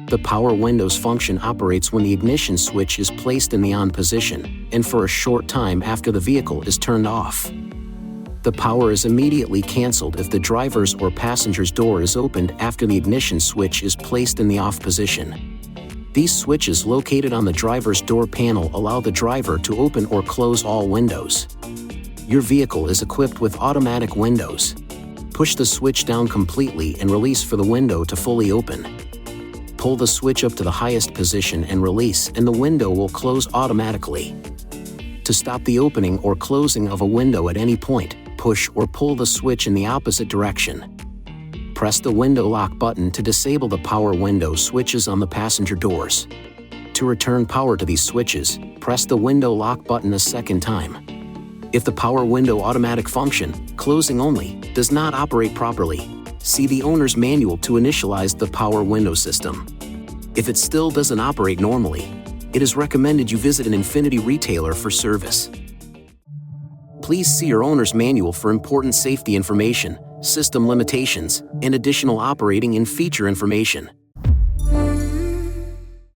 The power windows function operates when the ignition switch is placed in the on position, and for a short time after the vehicle is turned off. The power is immediately cancelled if the driver's or passenger's door is opened after the ignition switch is placed in the off position. These switches located on the driver's door panel allow the driver to open or close all windows. Your vehicle is equipped with automatic windows. Push the switch down completely and release for the window to fully open. Pull the switch up to the highest position and release, and the window will close automatically. To stop the opening or closing of a window at any point, push or pull the switch in the opposite direction. Press the window lock button to disable the power window switches on the passenger doors. To return power to these switches, press the window lock button a second time. If the power window automatic function, closing only, does not operate properly, see the owner's manual to initialize the power window system. If it still doesn't operate normally, it is recommended you visit an INFINITI retailer for service. Please see your owner's manual for important safety information, system limitations, and additional operating and feature information.